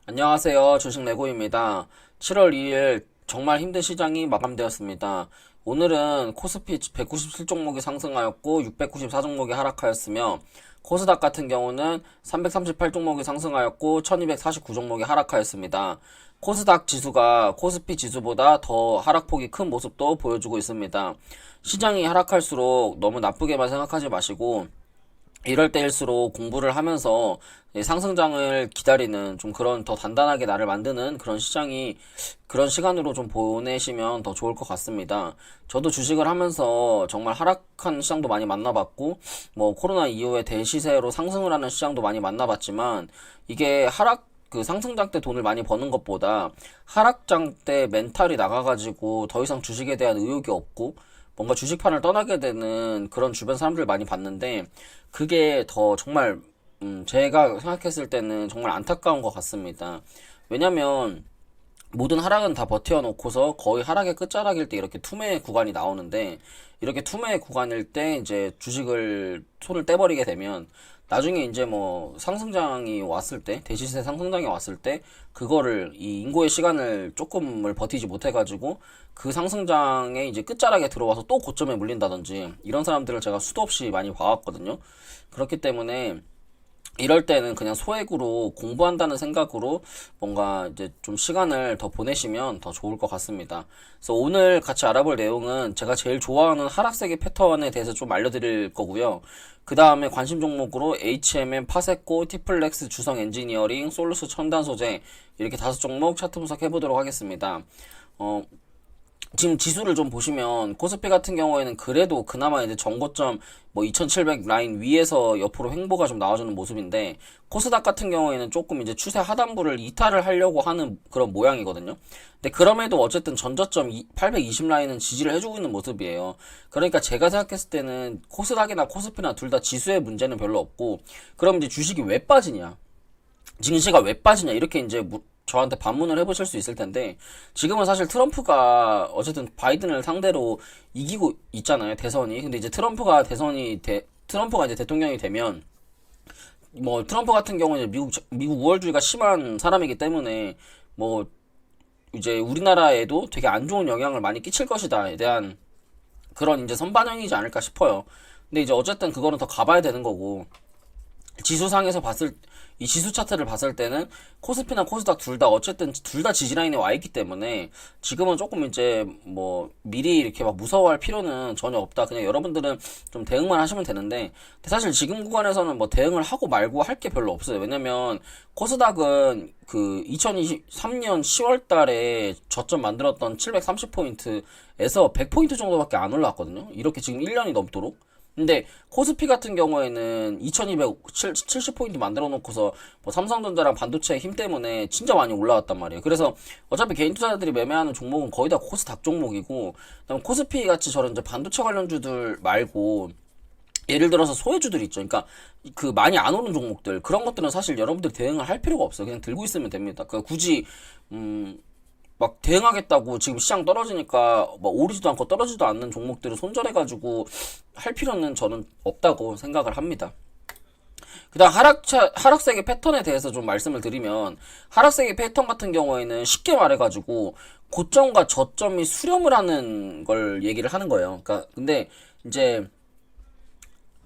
안녕하세요. 주식내고입니다. 7월 2일 정말 힘든 시장이 마감되었습니다. 오늘은 코스피 197종목이 상승하였고 694종목이 하락하였으며 코스닥 같은 경우는 338종목이 상승하였고 1249종목이 하락하였습니다. 코스닥 지수가 코스피 지수보다 더 하락폭이 큰 모습도 보여주고 있습니다. 시장이 하락할수록 너무 나쁘게만 생각하지 마시고 이럴 때일수록 공부를 하면서 상승장을 기다리는 좀 그런 더 단단하게 나를 만드는 그런 시장이 그런 시간으로 좀 보내시면 더 좋을 것 같습니다. 저도 주식을 하면서 정말 하락한 시장도 많이 만나봤고 뭐 코로나 이후에 대시세로 상승을 하는 시장도 많이 만나봤지만 이게 상승장 때 돈을 많이 버는 것보다 하락장 때 멘탈이 나가가지고 더 이상 주식에 대한 의욕이 없고 뭔가 주식판을 떠나게 되는 그런 주변 사람들 많이 봤는데 그게 더 정말 제가 생각했을 때는 정말 안타까운 것 같습니다. 왜냐면 모든 하락은 다 버텨놓고서 거의 하락의 끝자락일 때 이렇게 투매 구간이 나오는데 이렇게 투매 구간일 때 이제 주식을 손을 떼버리게 되면 나중에 이제 뭐 상승장이 왔을 때 대시세 상승장이 왔을 때 그거를 이 인고의 시간을 조금을 버티지 못해가지고 그 상승장의 이제 끝자락에 들어와서 또 고점에 물린다든지 이런 사람들을 제가 수도 없이 많이 봐왔거든요. 그렇기 때문에 이럴 때는 그냥 소액으로 공부한다는 생각으로 뭔가 이제 좀 시간을 더 보내시면 더 좋을 것 같습니다. 그래서 오늘 같이 알아볼 내용은 제가 제일 좋아하는 하락세기 패턴에 대해서 좀 알려드릴 거고요. 그 다음에 관심 종목으로 HMM, 파세코, 티플렉스, 주성 엔지니어링, 솔루스 첨단 소재 이렇게 5종목 차트 분석해보도록 하겠습니다. 지금 지수를 좀 보시면 코스피 같은 경우에는 그래도 그나마 이제 전고점 뭐 2700 라인 위에서 옆으로 횡보가 좀 나와주는 모습인데 코스닥 같은 경우에는 조금 이제 추세 하단부를 이탈을 하려고 하는 그런 모양이거든요. 근데 그럼에도 어쨌든 전저점 820 라인은 지지를 해주고 있는 모습이에요. 그러니까 제가 생각했을 때는 코스닥이나 코스피나 둘 다 지수의 문제는 별로 없고 그럼 이제 주식이 왜 빠지냐? 증시가 왜 빠지냐 이렇게 이제 저한테 반문을 해보실 수 있을 텐데 지금은 사실 트럼프가 어쨌든 바이든을 상대로 이기고 있잖아요, 대선이. 근데 이제 트럼프가 이제 대통령이 되면 뭐 트럼프 같은 경우는 미국 우월주의가 심한 사람이기 때문에 뭐 이제 우리나라에도 되게 안 좋은 영향을 많이 끼칠 것이다에 대한 그런 이제 선반영이지 않을까 싶어요. 근데 이제 어쨌든 그거는 더 가봐야 되는 거고 지수상에서 이 지수 차트를 봤을 때는 코스피나 코스닥 둘 다 어쨌든 둘 다 지지라인에 와 있기 때문에 지금은 조금 이제 뭐 미리 이렇게 막 무서워할 필요는 전혀 없다. 그냥 여러분들은 좀 대응만 하시면 되는데 사실 지금 구간에서는 뭐 대응을 하고 말고 할 게 별로 없어요. 왜냐면 코스닥은 그 2023년 10월 달에 저점 만들었던 730포인트에서 100포인트 정도밖에 안 올라왔거든요. 이렇게 지금 1년이 넘도록. 근데 코스피 같은 경우에는 2270포인트 만들어 놓고서 뭐 삼성전자랑 반도체의 힘 때문에 진짜 많이 올라왔단 말이에요. 그래서 어차피 개인 투자자들이 매매하는 종목은 거의 다 코스닥 종목이고 그다음 코스피 같이 저런 이제 반도체 관련주들 말고 예를 들어서 소외주들 있죠. 그러니까 그 많이 안 오른 종목들 그런 것들은 사실 여러분들이 대응을 할 필요가 없어요. 그냥 들고 있으면 됩니다. 그 굳이 막 대응하겠다고 지금 시장 떨어지니까 막 오르지도 않고 떨어지도 않는 종목들을 손절해가지고 할 필요는 저는 없다고 생각을 합니다. 그다음 하락세기 패턴에 대해서 좀 말씀을 드리면 하락세기 패턴 같은 경우에는 쉽게 말해가지고 고점과 저점이 수렴을 하는 걸 얘기를 하는 거예요. 그러니까 근데 이제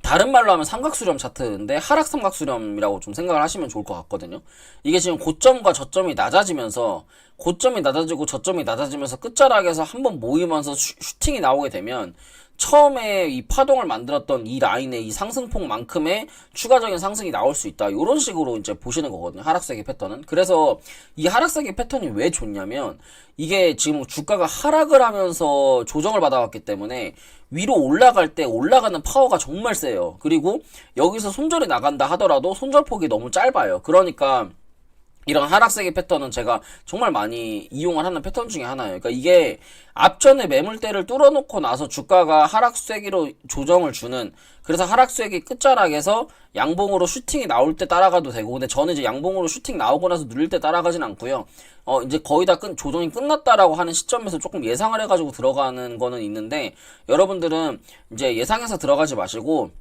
다른 말로 하면 삼각수렴 차트인데 하락 삼각수렴이라고 좀 생각을 하시면 좋을 것 같거든요. 이게 지금 고점과 저점이 낮아지면서 고점이 낮아지고 저점이 낮아지면서 끝자락에서 한번 모이면서 슈팅이 나오게 되면 처음에 이 파동을 만들었던 이 라인의 이 상승폭만큼의 추가적인 상승이 나올 수 있다. 이런 식으로 이제 보시는 거거든요. 하락세기 패턴은. 그래서 이 하락세기 패턴이 왜 좋냐면 이게 지금 주가가 하락을 하면서 조정을 받아왔기 때문에 위로 올라갈 때 올라가는 파워가 정말 세요. 그리고 여기서 손절이 나간다 하더라도 손절폭이 너무 짧아요. 그러니까 이런 하락세기 패턴은 제가 정말 많이 이용을 하는 패턴 중에 하나예요. 그러니까 이게 앞전에 매물대를 뚫어놓고 나서 주가가 하락세기로 조정을 주는 그래서 하락세기 끝자락에서 양봉으로 슈팅이 나올 때 따라가도 되고 근데 저는 이제 양봉으로 슈팅 나오고 나서 누릴 때 따라가진 않고요. 이제 거의 다 조정이 끝났다라고 하는 시점에서 조금 예상을 해가지고 들어가는 거는 있는데 여러분들은 이제 예상해서 들어가지 마시고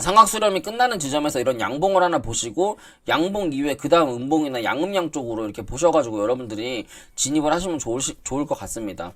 삼각 수렴이 끝나는 지점에서 이런 양봉을 하나 보시고 양봉 이후에 그 다음 음봉이나 양음양 쪽으로 이렇게 보셔가지고 여러분들이 진입을 하시면 좋을 것 같습니다.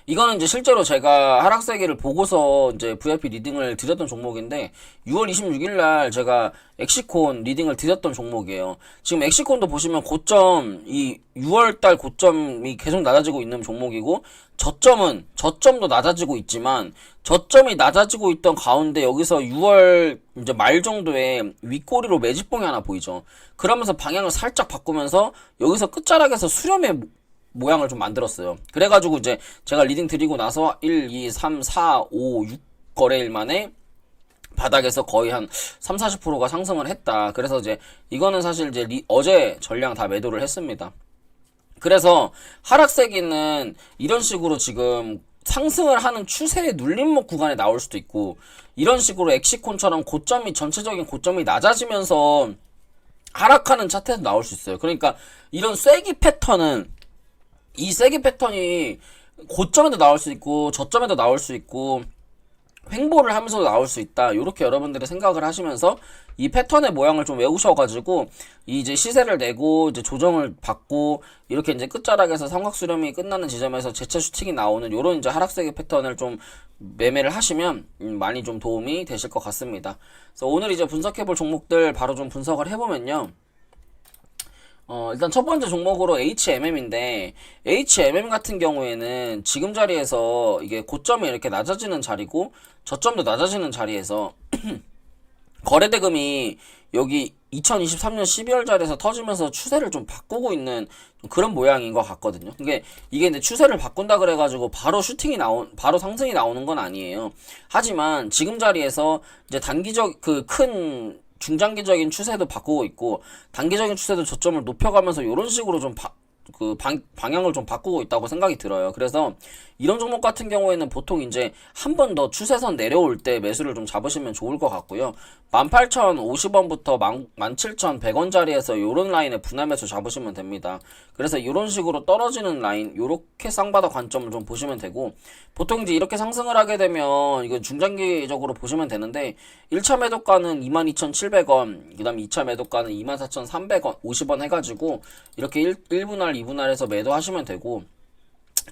이거는 이제 실제로 제가 하락세기를 보고서 이제 VIP 리딩을 드렸던 종목인데 6월 26일 날 제가 엑시콘 리딩을 드렸던 종목이에요. 지금 엑시콘도 보시면 고점, 이 6월 달 고점이 계속 낮아지고 있는 종목이고 저점도 낮아지고 있지만 저점이 낮아지고 있던 가운데 여기서 6월 이제 말 정도에 윗꼬리로 매집봉이 하나 보이죠. 그러면서 방향을 살짝 바꾸면서 여기서 끝자락에서 수렴의 모양을 좀 만들었어요. 그래가지고 이제 제가 리딩 드리고 나서 1, 2, 3, 4, 5, 6 거래일 만에 바닥에서 거의 한 3, 40%가 상승을 했다. 그래서 이제 이거는 사실 이제 어제 전량 다 매도를 했습니다. 그래서 하락세기는 이런 식으로 지금 상승을 하는 추세의 눌림목 구간에 나올 수도 있고 이런 식으로 엑시콘처럼 고점이 전체적인 고점이 낮아지면서 하락하는 차트에서 나올 수 있어요. 그러니까 이런 쐐기 패턴은 이 세기 패턴이 고점에도 나올 수 있고 저점에도 나올 수 있고 횡보를 하면서도 나올 수 있다. 이렇게 여러분들이 생각을 하시면서 이 패턴의 모양을 좀 외우셔가지고 이제 시세를 내고 이제 조정을 받고 이렇게 이제 끝자락에서 삼각수렴이 끝나는 지점에서 재차 슈팅이 나오는 요런 이제 하락세기 패턴을 좀 매매를 하시면 많이 좀 도움이 되실 것 같습니다. 그래서 오늘 이제 분석해볼 종목들 바로 좀 분석을 해보면요. 일단 첫 번째 종목으로 HMM인데, HMM 같은 경우에는 지금 자리에서 이게 고점이 이렇게 낮아지는 자리고, 저점도 낮아지는 자리에서, 거래대금이 여기 2023년 12월 자리에서 터지면서 추세를 좀 바꾸고 있는 그런 모양인 것 같거든요. 이게 이제 추세를 바꾼다 그래가지고 바로 바로 상승이 나오는 건 아니에요. 하지만 지금 자리에서 이제 큰 중장기적인 추세도 바꾸고 있고 단기적인 추세도 저점을 높여가면서 이런 식으로 좀 방향을 좀 바꾸고 있다고 생각이 들어요. 그래서 이런 종목 같은 경우에는 보통 이제 한 번 더 추세선 내려올 때 매수를 좀 잡으시면 좋을 것 같고요. 18,050원부터 17,100원 자리에서 요런 라인에 분할 매수 잡으시면 됩니다. 그래서 이런 식으로 떨어지는 라인, 요렇게 쌍바닥 관점을 좀 보시면 되고, 보통 이제 이렇게 상승을 하게 되면 이건 중장기적으로 보시면 되는데 1차 매도가는 22,700원, 그 다음 2차 매도가는 24,300원, 50원 해가지고 이렇게 1분할, 2분할해서 매도하시면 되고,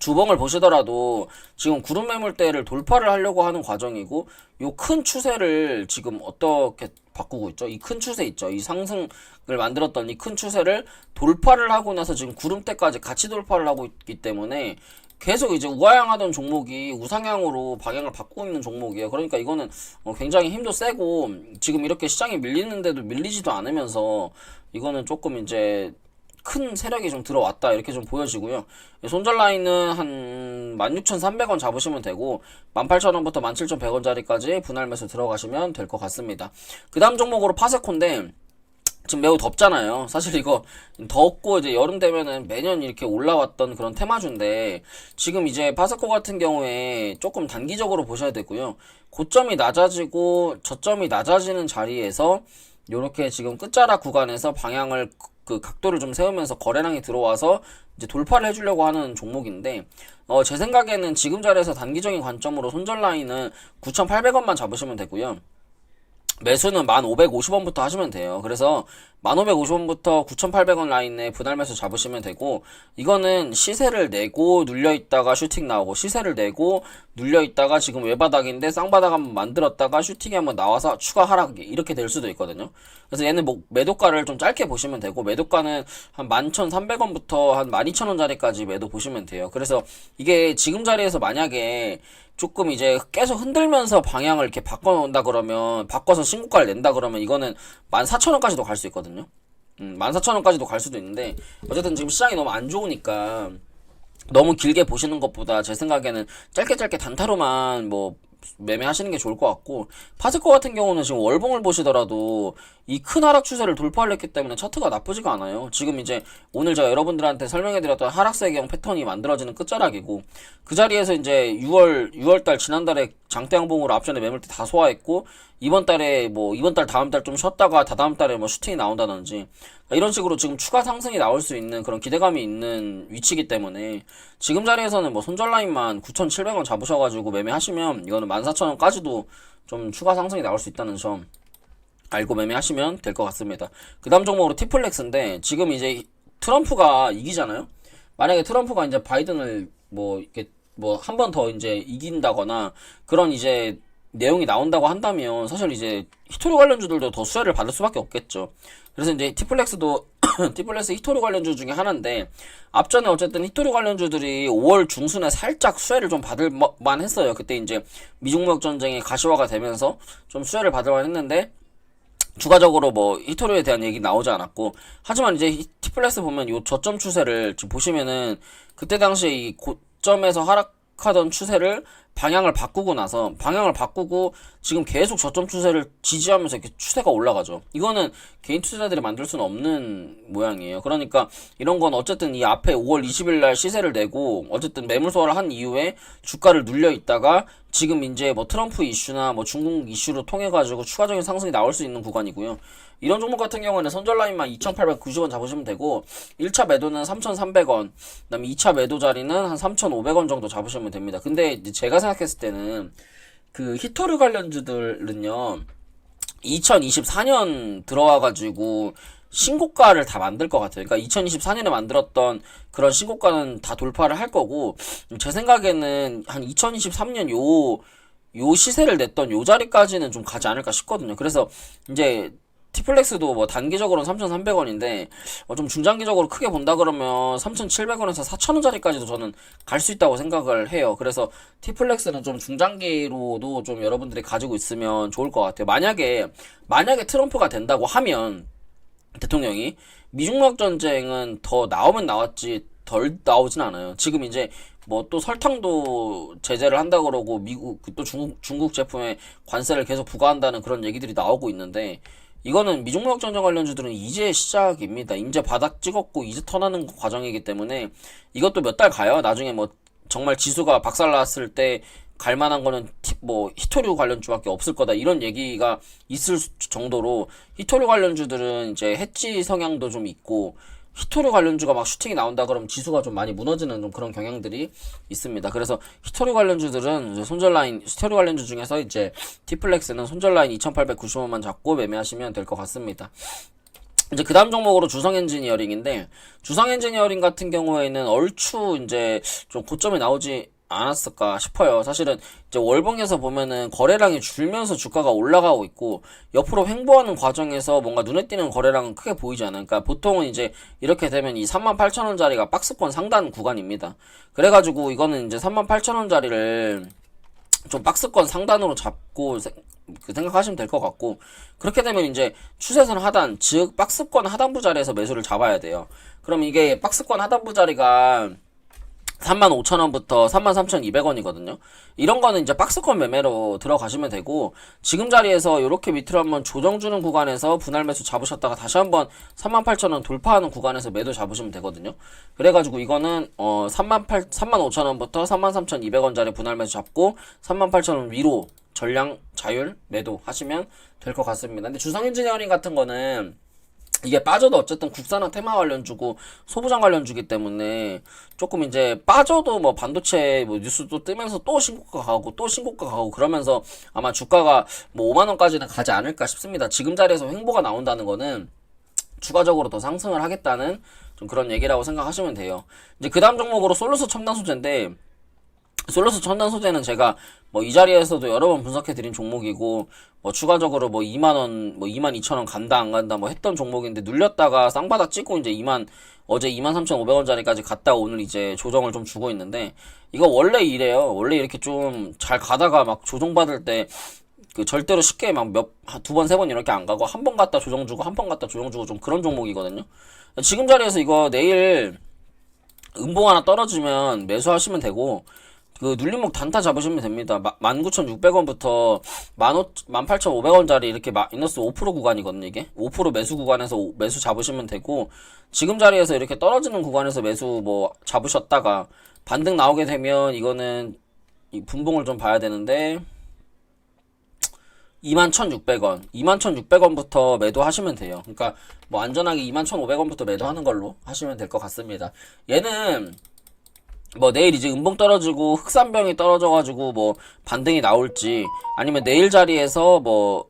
주봉을 보시더라도 지금 구름 매물대를 돌파를 하려고 하는 과정이고, 요 큰 추세를 지금 어떻게 바꾸고 있죠? 이 큰 추세 있죠? 이 상승을 만들었던 이 큰 추세를 돌파를 하고 나서 지금 구름대까지 같이 돌파를 하고 있기 때문에 계속 이제 우하향하던 종목이 우상향으로 방향을 바꾸고 있는 종목이에요. 그러니까 이거는 굉장히 힘도 세고, 지금 이렇게 시장이 밀리는데도 밀리지도 않으면서 이거는 조금 이제 큰 세력이 좀 들어왔다 이렇게 좀 보여지고요. 손절 라인은 한 16,300원 잡으시면 되고 18,000원부터 17,100원 자리까지 분할 매수 들어가시면 될 것 같습니다. 그 다음 종목으로 파세코인데, 지금 매우 덥잖아요. 사실 이거 덥고 이제 여름 되면은 매년 이렇게 올라왔던 그런 테마주인데, 지금 이제 파세코 같은 경우에 조금 단기적으로 보셔야 되고요. 고점이 낮아지고 저점이 낮아지는 자리에서 요렇게 지금 끝자락 구간에서 방향을 각도를 좀 세우면서 거래량이 들어와서 이제 돌파를 해주려고 하는 종목인데, 제 생각에는 지금 자리에서 단기적인 관점으로 손절 라인은 9,800원만 잡으시면 되고요. 매수는 1,550원부터 하시면 돼요. 그래서 1,550원부터 9,800원 라인에 분할 매수 잡으시면 되고, 이거는 시세를 내고 눌려있다가 슈팅 나오고, 시세를 내고 눌려있다가 지금 외바닥인데 쌍바닥 한번 만들었다가 슈팅이 한번 나와서 추가 하락 이렇게 될 수도 있거든요. 그래서 얘는 뭐 매도가를 좀 짧게 보시면 되고, 매도가는 한 11,300원부터 한 12,000원 자리까지 매도 보시면 돼요. 그래서 이게 지금 자리에서 만약에 조금 이제 계속 흔들면서 방향을 이렇게 바꿔놓는다 그러면, 바꿔서 신고가를 낸다 그러면 이거는 14,000원까지도 갈 수 있거든요. 14,000원까지도 갈 수도 있는데, 어쨌든 지금 시장이 너무 안 좋으니까 너무 길게 보시는 것보다 제 생각에는 짧게 단타로만 뭐 매매하시는 게 좋을 것 같고, 파세코 같은 경우는 지금 월봉을 보시더라도 이 큰 하락 추세를 돌파를 했기 때문에 차트가 나쁘지가 않아요. 지금 이제 오늘 제가 여러분들한테 설명해드렸던 하락세경 패턴이 만들어지는 끝자락이고, 그 자리에서 이제 6월달 지난달에 장대양봉으로 앞전에 매물대 다 소화했고, 이번 달 다음 달 좀 쉬었다가 다다음 달에 뭐 슈팅이 나온다든지, 이런 식으로 지금 추가 상승이 나올 수 있는 그런 기대감이 있는 위치이기 때문에 지금 자리에서는 뭐 손절 라인만 9,700원 잡으셔가지고 매매하시면 이거는 14,000원까지도 좀 추가 상승이 나올 수 있다는 점 알고 매매하시면 될 것 같습니다. 그 다음 종목으로 티플렉스인데 지금 이제 트럼프가 이기잖아요. 만약에 트럼프가 이제 바이든을 뭐 이렇게 뭐 한 번 더 이제 이긴다거나 그런 이제 내용이 나온다고 한다면 사실 이제 히토리 관련주들도 더 수혜를 받을 수밖에 없겠죠. 그래서 이제 티플렉스도 티플렉스 히토리 관련주 중에 하나인데 앞전에 어쨌든 히토리 관련주들이 5월 중순에 살짝 수혜를 좀 받을 만 했어요. 그때 이제 미중무역 전쟁이 가시화가 되면서 좀 수혜를 받을 만 했는데 추가적으로 뭐 히토리에 대한 얘기 나오지 않았고 하지만 이제 티플렉스 보면 요 저점 추세를 지금 보시면은 그때 당시에 이 고점에서 하락하던 추세를 방향을 바꾸고 지금 계속 저점 추세를 지지하면서 이렇게 추세가 올라가죠. 이거는 개인 투자자들이 만들 수는 없는 모양이에요. 그러니까 이런 건 어쨌든 이 앞에 5월 20일 날 시세를 내고 어쨌든 매물 소화를 한 이후에 주가를 눌려 있다가 지금 이제 뭐 트럼프 이슈나 뭐 중국 이슈로 통해 가지고 추가적인 상승이 나올 수 있는 구간이고요. 이런 종목 같은 경우에는 선절 라인만 2,890원 잡으시면 되고 1차 매도는 3,300원, 그다음에 2차 매도 자리는 한 3,500원 정도 잡으시면 됩니다. 근데 제가 생각했을 때는 그 히토류 관련주들은요 2024년 들어와가지고 신고가를 다 만들 것 같아요. 그러니까 2024년에 만들었던 그런 신고가는 다 돌파를 할 거고 제 생각에는 한 2023년 요 시세를 냈던 요 자리까지는 좀 가지 않을까 싶거든요. 그래서 이제 티플렉스도 뭐 단기적으로는 3,300원인데 좀 중장기적으로 크게 본다 그러면 3,700원에서 4,000원짜리까지도 저는 갈 수 있다고 생각을 해요. 그래서 티플렉스는 좀 중장기로도 좀 여러분들이 가지고 있으면 좋을 것 같아요. 만약에 트럼프가 된다고 하면 대통령이 미중무역 전쟁은 더 나오면 나왔지 덜 나오진 않아요. 지금 이제 뭐 또 설탕도 제재를 한다 그러고 미국 또 중국 제품에 관세를 계속 부과한다는 그런 얘기들이 나오고 있는데 이거는 미중무역 전쟁 관련주들은 이제 시작입니다. 이제 바닥 찍었고 이제 턴하는 과정이기 때문에 이것도 몇 달 가요. 나중에 뭐 정말 지수가 박살났을 때 갈만한 거는 뭐 히토류 관련주밖에 없을 거다 이런 얘기가 있을 정도로 히토류 관련주들은 이제 해지 성향도 좀 있고 히토류 관련주가 막 슈팅이 나온다 그러면 지수가 좀 많이 무너지는 좀 그런 경향들이 있습니다. 그래서 히토류 관련주들은 이제 손절 라인, 히토류 관련주 중에서 이제 티플렉스는 손절 라인 2,890원만 잡고 매매하시면 될 것 같습니다. 이제 그 다음 종목으로 주성 엔지니어링인데 주성 엔지니어링 같은 경우에는 얼추 이제 좀 고점이 나오지 않았을까 싶어요. 사실은 이제 월봉에서 보면은 거래량이 줄면서 주가가 올라가고 있고 옆으로 횡보하는 과정에서 뭔가 눈에 띄는 거래량은 크게 보이지 않아요. 그러니까 보통은 이제 이렇게 되면 이 38,000원짜리가 박스권 상단 구간입니다. 그래가지고 이거는 이제 38,000원짜리를 좀 박스권 상단으로 잡고 생각하시면 될 것 같고 그렇게 되면 이제 추세선 하단 즉 박스권 하단부 자리에서 매수를 잡아야 돼요. 그럼 이게 박스권 하단부 자리가 35,000원부터 33,200원이거든요. 이런 거는 이제 박스권 매매로 들어가시면 되고 지금 자리에서 이렇게 밑으로 한번 조정 주는 구간에서 분할 매수 잡으셨다가 다시 한번 38,000원 돌파하는 구간에서 매도 잡으시면 되거든요. 그래가지고 이거는 35,000원부터 33,200원짜리 분할 매수 잡고 38,000원 위로 전량 자율 매도 하시면 될 것 같습니다. 근데 주성 엔지니어링 같은 거는 이게 빠져도 어쨌든 국산화 테마 관련주고 소부장 관련주기 때문에 조금 이제 빠져도 뭐 반도체 뭐 뉴스도 뜨면서 또 신고가 가고 그러면서 아마 주가가 뭐 5만원까지는 가지 않을까 싶습니다. 지금 자리에서 횡보가 나온다는 거는 추가적으로 더 상승을 하겠다는 좀 그런 얘기라고 생각하시면 돼요. 이제 그 다음 종목으로 솔루스 첨단 소재인데 솔루스 첨단 소재는 제가 뭐 이 자리에서도 여러 번 분석해 드린 종목이고 뭐 추가적으로 뭐 2만원 뭐 22,000원 간다 안 간다 뭐 했던 종목인데 눌렸다가 쌍바닥 찍고 이제 어제 23,500원짜리까지 갔다가 오늘 이제 조정을 좀 주고 있는데 이거 원래 이래요. 원래 이렇게 좀 잘 가다가 막 조정받을 때 그 절대로 쉽게 막 두 번, 세 번 이렇게 안 가고 한 번 갔다 조정 주고 한 번 갔다 조정 주고 좀 그런 종목이거든요. 지금 자리에서 이거 내일 음봉 하나 떨어지면 매수하시면 되고 그 눌림목 단타 잡으시면 됩니다. 19,600원부터 18,500원짜리 이렇게 마이너스 5% 구간이거든요. 이게 5% 매수 구간에서 매수 잡으시면 되고 지금 자리에서 이렇게 떨어지는 구간에서 매수 뭐 잡으셨다가 반등 나오게 되면 이거는 이 분봉을 좀 봐야 되는데 21,600원, 21,600원부터 매도하시면 돼요. 그러니까 뭐 안전하게 21,500원부터 매도하는 걸로 하시면 될 것 같습니다. 얘는 뭐 내일 이제 음봉 떨어지고 흑산병이 떨어져가지고 뭐 반등이 나올지, 아니면 내일 자리에서 뭐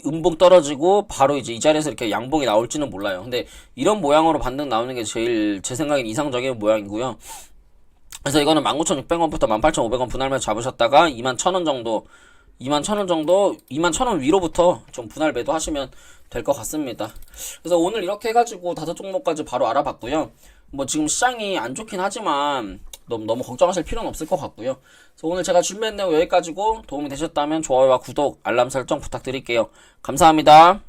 음봉 떨어지고 바로 이제 이 자리에서 이렇게 양봉이 나올지는 몰라요. 근데 이런 모양으로 반등 나오는 게 제일 제 생각엔 이상적인 모양이고요. 그래서 이거는 19,600원부터 18,500원 분할매수 잡으셨다가 21,000원 정도, 21,000원 정도, 21,000원 위로부터 좀 분할 매도 하시면 될 것 같습니다. 그래서 오늘 이렇게 해가지고 5종목까지 바로 알아봤고요. 뭐 지금 시장이 안 좋긴 하지만 너무 걱정하실 필요는 없을 것 같고요. 그래서 오늘 제가 준비한 내용 여기까지고, 도움이 되셨다면 좋아요와 구독, 알람 설정 부탁드릴게요. 감사합니다.